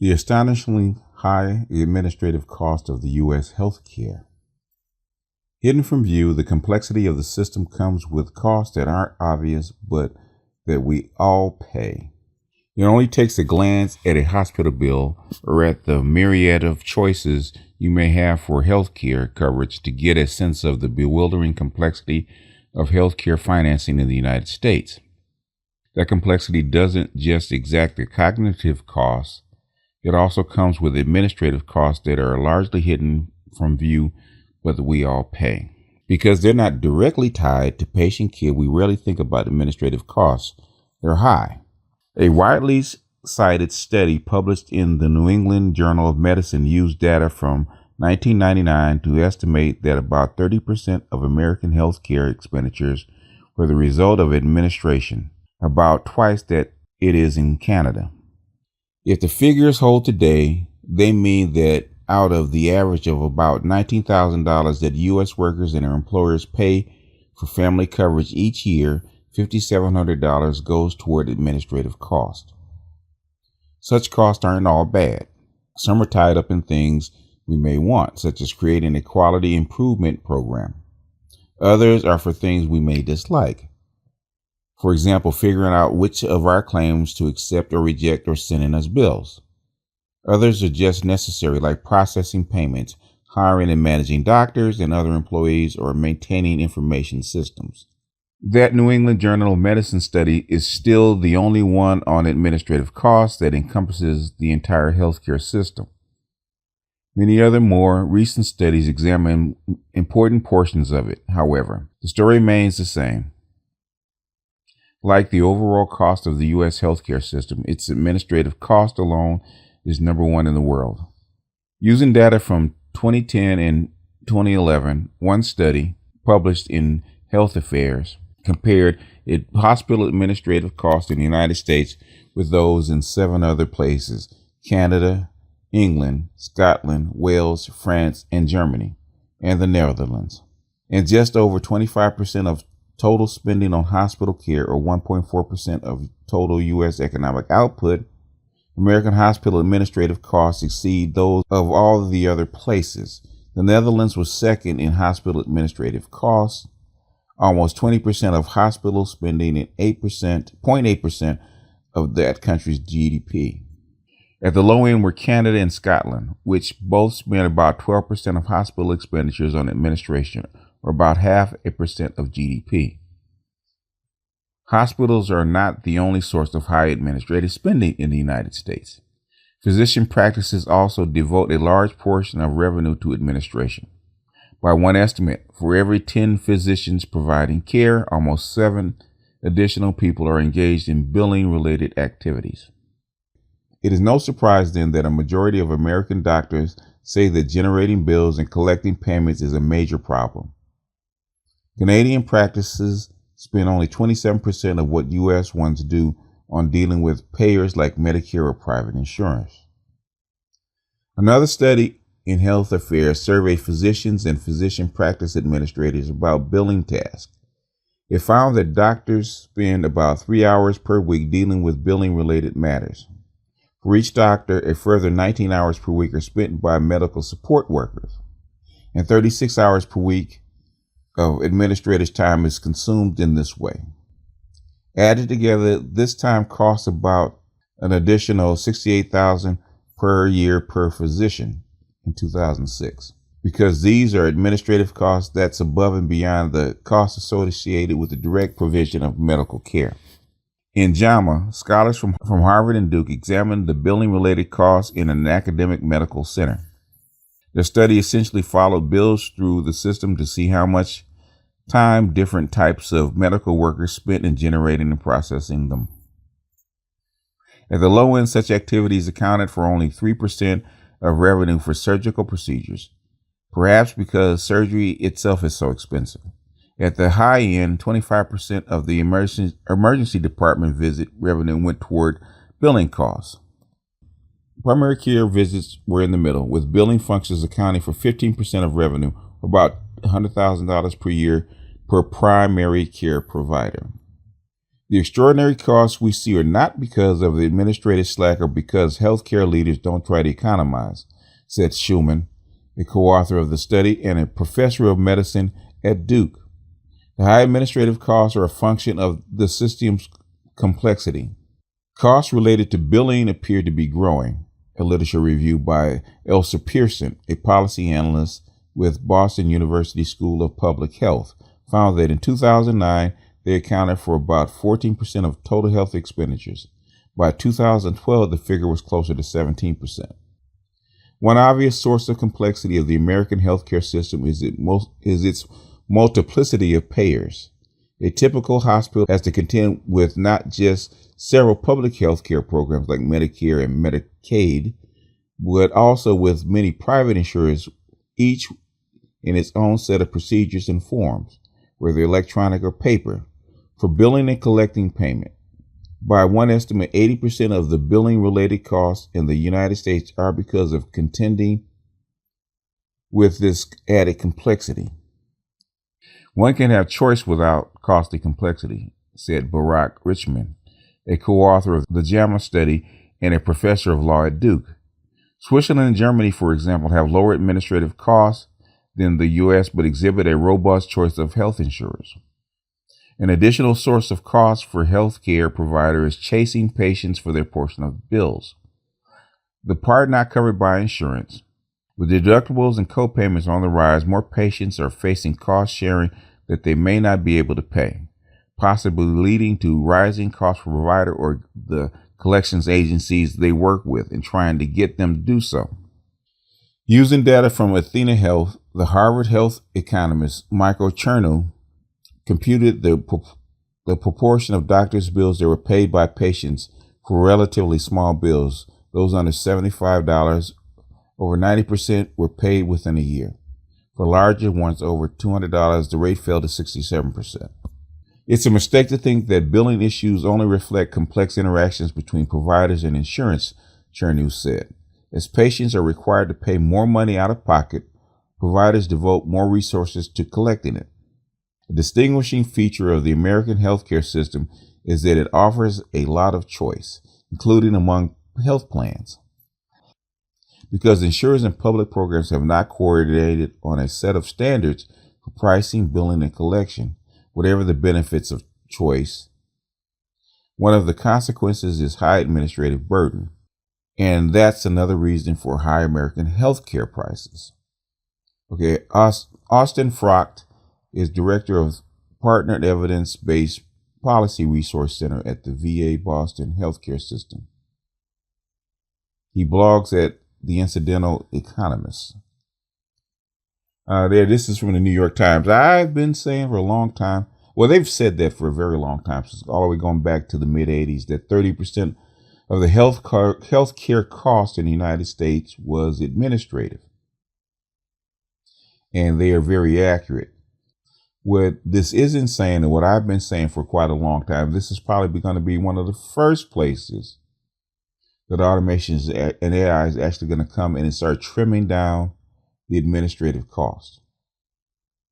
The astonishingly high administrative cost of the U.S. healthcare. Hidden from view, the complexity of the system comes with costs that aren't obvious but that we all pay. It only takes a glance at a hospital bill or at the myriad of choices you may have for healthcare coverage to get a sense of the bewildering complexity of healthcare financing in the United States. That complexity doesn't just exact the cognitive costs, it also comes with administrative costs that are largely hidden from view, but that we all pay. Because they're not directly tied to patient care, we rarely think about administrative costs. They're high. A widely cited study published in the New England Journal of Medicine used data from 1999 to estimate that about 30% of American healthcare expenditures were the result of administration, about twice that it is in Canada. If the figures hold today, they mean that out of the average of about $19,000 that U.S. workers and their employers pay for family coverage each year, $5,700 goes toward administrative costs. Such costs aren't all bad. Some are tied up in things we may want, such as creating a quality improvement program. Others are for things we may dislike. For example, figuring out which of our claims to accept or reject or sending us bills. Others are just necessary, like processing payments, hiring and managing doctors and other employees, or maintaining information systems. That New England Journal of Medicine study is still the only one on administrative costs that encompasses the entire healthcare system. Many other more recent studies examine important portions of it. However, the story remains the same. Like the overall cost of the U.S. healthcare system, its administrative cost alone is number one in the world. Using data from 2010 and 2011, one study published in Health Affairs compared hospital administrative costs in the United States with those in 7 other places: Canada, England, Scotland, Wales, France, and Germany, and the Netherlands. And just over 25% of total spending on hospital care, or 1.4% of total U.S. economic output, American hospital administrative costs exceed those of all of the other places. The Netherlands was second in hospital administrative costs, almost 20% of hospital spending and 0.8% of that country's GDP. At the low end were Canada and Scotland, which both spent about 12% of hospital expenditures on administration, or about 0.5% of GDP. Hospitals are not the only source of high administrative spending in the United States. Physician practices also devote a large portion of revenue to administration. By one estimate, for every 10 physicians providing care, almost 7 additional people are engaged in billing-related activities. It is no surprise then that a majority of American doctors say that generating bills and collecting payments is a major problem. Canadian practices spend only 27% of what U.S. ones do on dealing with payers like Medicare or private insurance. Another study in Health Affairs surveyed physicians and physician practice administrators about billing tasks. It found that doctors spend about 3 hours per week dealing with billing-related matters. For each doctor, a further 19 hours per week are spent by medical support workers, and 36 hours per week of administrators' time is consumed in this way. Added together, this time costs about an additional $68,000 per year per physician in 2006. Because these are administrative costs, that's above and beyond the costs associated with the direct provision of medical care. In JAMA, scholars from Harvard and Duke examined the billing-related costs in an academic medical center. Their study essentially followed bills through the system to see how much time different types of medical workers spent in generating and processing them. At the low end, such activities accounted for only 3% of revenue for surgical procedures, perhaps because surgery itself is so expensive. At the high end, 25% of the emergency department visit revenue went toward billing costs. Primary care visits were in the middle, with billing functions accounting for 15% of revenue, about $100,000 per year per primary care provider. The extraordinary costs we see are not because of the administrative slack or because healthcare leaders don't try to economize, said Schumann, a co-author of the study and a professor of medicine at Duke. The high administrative costs are a function of the system's complexity. Costs related to billing appear to be growing. A literature review by Elsa Pearson, a policy analyst with Boston University School of Public Health, found that in 2009, they accounted for about 14% of total health expenditures. By 2012, the figure was closer to 17%. One obvious source of complexity of the American healthcare system is its multiplicity of payers. A typical hospital has to contend with not just several public healthcare programs like Medicare and Medicaid, but also with many private insurers, each in its own set of procedures and forms, whether electronic or paper, for billing and collecting payment. By one estimate, 80% of the billing-related costs in the United States are because of contending with this added complexity. One can have choice without costly complexity, said Barak Richmond, a co-author of the JAMA study and a professor of law at Duke. Switzerland and Germany, for example, have lower administrative costs than the U.S., but exhibit a robust choice of health insurers. An additional source of cost for healthcare providers is chasing patients for their portion of bills, the part not covered by insurance. With deductibles and co-payments on the rise, more patients are facing cost sharing that they may not be able to pay, possibly leading to rising costs for provider or the collections agencies they work with and trying to get them to do so. Using data from Athena Health, the Harvard health economist Michael Chernow computed the proportion of doctors' bills that were paid by patients for relatively small bills, those under $75. Over 90% were paid within a year. For larger ones over $200, the rate fell to 67%. It's a mistake to think that billing issues only reflect complex interactions between providers and insurance, Chernow said. As patients are required to pay more money out of pocket, providers devote more resources to collecting it. A distinguishing feature of the American healthcare system is that it offers a lot of choice, including among health plans. Because insurers and public programs have not coordinated on a set of standards for pricing, billing, and collection, whatever the benefits of choice, one of the consequences is high administrative burden. And that's another reason for high American healthcare prices. Okay, Austin Frocht is director of Partnered Evidence-Based Policy Resource Center at the VA Boston Healthcare System. He blogs at The Incidental Economist. This is from the New York Times. I've been saying for a long time, well, they've said that for a very long time, since all the way going back to the mid-'80s, that 30% of the healthcare cost in the United States was administrative. And they are very accurate. What this isn't saying, and what I've been saying for quite a long time, this is probably going to be one of the first places that automations and AI is actually going to come in and start trimming down the administrative cost.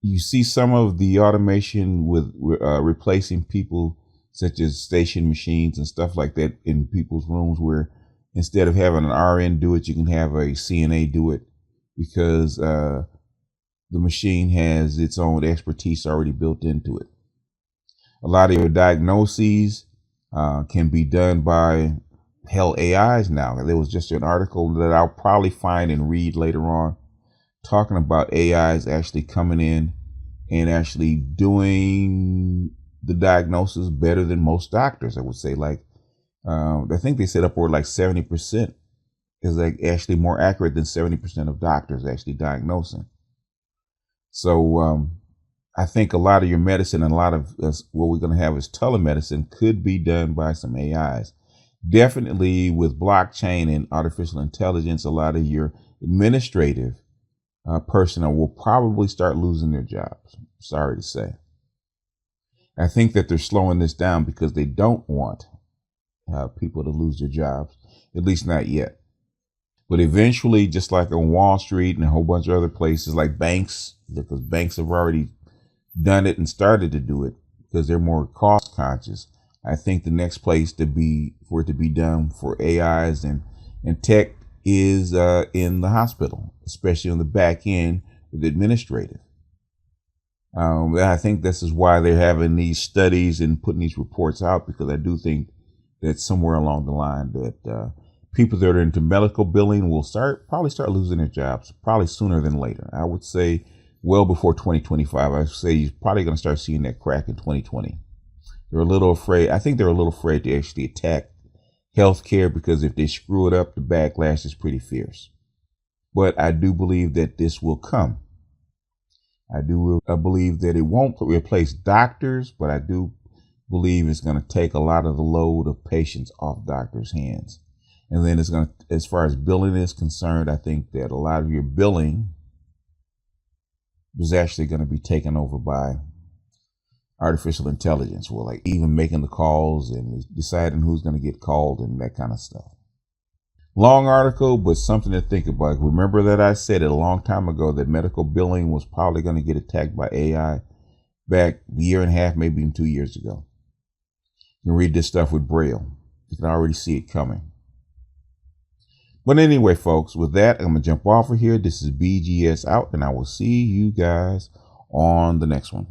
You see some of the automation with replacing people, such as station machines and stuff like that in people's rooms, where instead of having an RN do it, you can have a CNA do it, because the machine has its own expertise already built into it. A lot of your diagnoses can be done by AIs now. There was just an article that I'll probably find and read later on, talking about AIs actually coming in and actually doing the diagnosis better than most doctors. I would say, like, I think they said upward like 70% is like actually more accurate than 70% of doctors actually diagnosing. So I think a lot of your medicine and a lot of what we're going to have is telemedicine could be done by some AIs. Definitely with blockchain and artificial intelligence, a lot of your administrative personnel will probably start losing their jobs. Sorry to say. I think that they're slowing this down because they don't want people to lose their jobs, at least not yet. But eventually, just like on Wall Street and a whole bunch of other places like banks, because banks have already done it and started to do it because they're more cost conscious. I think the next place for it to be done for AIs and tech is in the hospital, especially on the back end with administrative. I think this is why they're having these studies and putting these reports out, because I do think that somewhere along the line that people that are into medical billing will probably start losing their jobs, probably sooner than later. I would say well before 2025. I would say you're probably going to start seeing that crack in 2020. They're a little afraid. I think they're a little afraid to actually attack healthcare, because if they screw it up, the backlash is pretty fierce. But I do believe that this will come. I believe that it won't replace doctors, but I do believe it's going to take a lot of the load of patients off doctors' hands. And then it's going to, as far as billing is concerned, I think that a lot of your billing is actually going to be taken over by artificial intelligence. Well, like even making the calls and deciding who's going to get called and that kind of stuff. Long article, but something to think about. Remember that I said it a long time ago that medical billing was probably going to get attacked by AI back a year and a half, maybe even 2 years ago. You can read this stuff with Braille. You can already see it coming. But anyway, folks, with that, I'm going to jump off of here. This is BGS out, and I will see you guys on the next one.